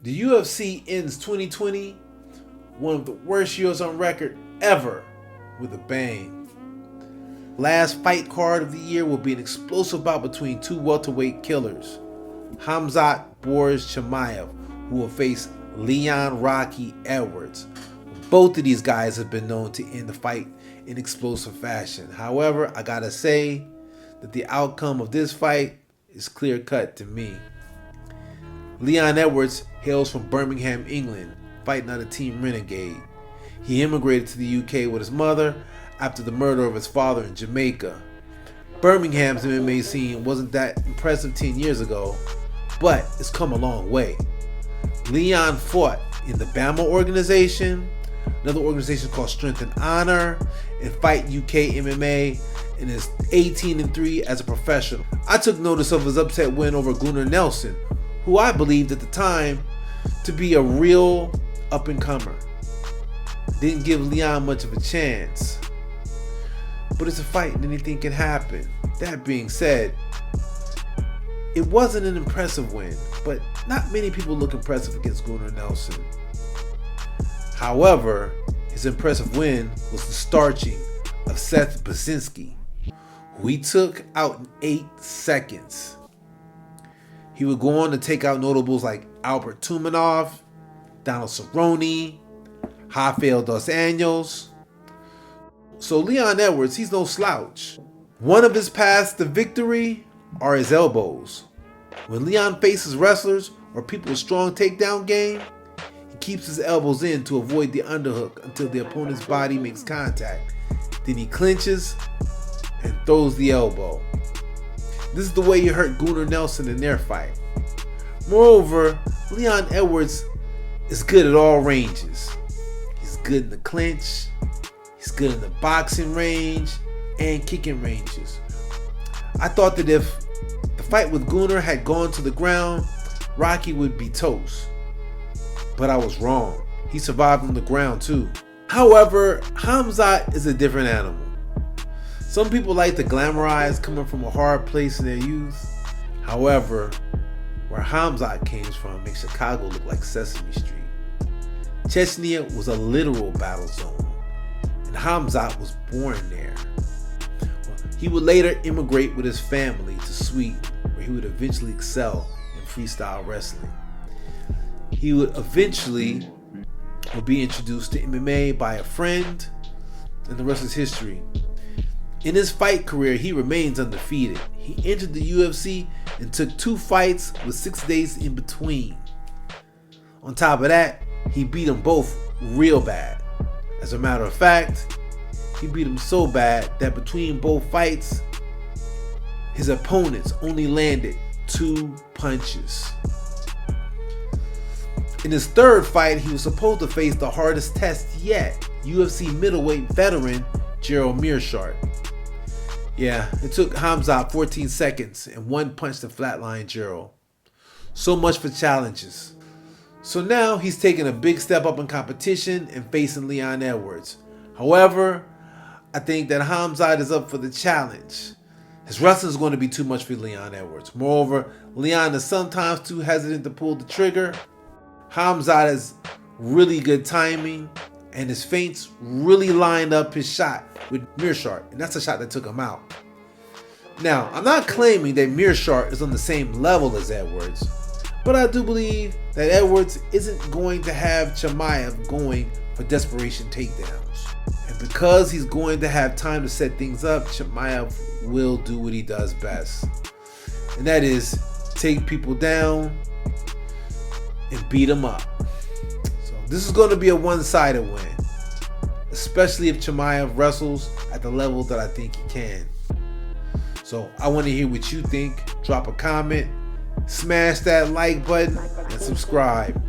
The UFC ends 2020, one of the worst years on record ever, with a bang. Last fight card of the year will be an explosive bout between two welterweight killers, Khamzat Chimaev, who will face Leon Rocky Edwards. Both of these guys have been known to end the fight in explosive fashion. However, I gotta say that the outcome of this fight is clear cut to me. Leon Edwards hails from Birmingham, England, fighting under Team Renegade. He immigrated to the UK with his mother after the murder of his father in Jamaica. Birmingham's MMA scene wasn't that impressive 10 years ago, but it's come a long way. Leon fought in the Bama organization, another organization called Strength and Honor, and Fight UK MMA, and is 18-3 as a professional. I took notice of his upset win over Gunnar Nelson, who I believed at the time to be a real up-and-comer. Didn't give Leon much of a chance. But it's a fight and anything can happen. That being said, it wasn't an impressive win, but not many people look impressive against Gunnar Nelson. However, his impressive win was the starching of Seth Basinski, who he took out in 8 seconds. He would go on to take out notables like Albert Tumanov, Donald Cerrone, Rafael dos Anjos. So Leon Edwards, he's no slouch. One of his paths to victory are his elbows. When Leon faces wrestlers or people with strong takedown game, he keeps his elbows in to avoid the underhook until the opponent's body makes contact. Then he clinches and throws the elbow. This is the way he hurt Gunnar Nelson in their fight. Moreover, Leon Edwards is good at all ranges. He's good in the clinch, he's good in the boxing range, and kicking ranges. I thought that if the fight with Gunnar had gone to the ground, Rocky would be toast. But I was wrong. He survived on the ground too. However, Khamzat is a different animal. Some people like to glamorize coming from a hard place in their youth. However, where Khamzat came from makes Chicago look like Sesame Street. Chechnya was a literal battle zone, and Khamzat was born there. He would later immigrate with his family to Sweden, where he would eventually excel in freestyle wrestling. He would eventually be introduced to MMA by a friend, and the rest is history. In his fight career, he remains undefeated. He entered the UFC and took 2 fights with 6 days in between. On top of that, he beat them both real bad. As a matter of fact, he beat him so bad that between both fights, his opponents only landed 2 punches. In his 3rd fight, he was supposed to face the hardest test yet, UFC middleweight veteran Gerald Meerschaert. Yeah, it took Khamzat 14 seconds and 1 punch to flatline Gerald. So much for challenges. So now he's taking a big step up in competition and facing Leon Edwards. However, I think that Khamzat is up for the challenge. His wrestling is going to be too much for Leon Edwards. Moreover, Leon is sometimes too hesitant to pull the trigger. Khamzat has really good timing, and his feints really lined up his shot with Meerschaert, and that's a shot that took him out. Now, I'm not claiming that Meerschaert is on the same level as Edwards, but I do believe that Edwards isn't going to have Chimaev going for desperation takedowns. And because he's going to have time to set things up, Chimaev will do what he does best. And that is take people down and beat them up. So this is going to be a one-sided win, especially if Chimaev wrestles at the level that I think he can. So I want to hear what you think. Drop a comment, smash that like button, and subscribe.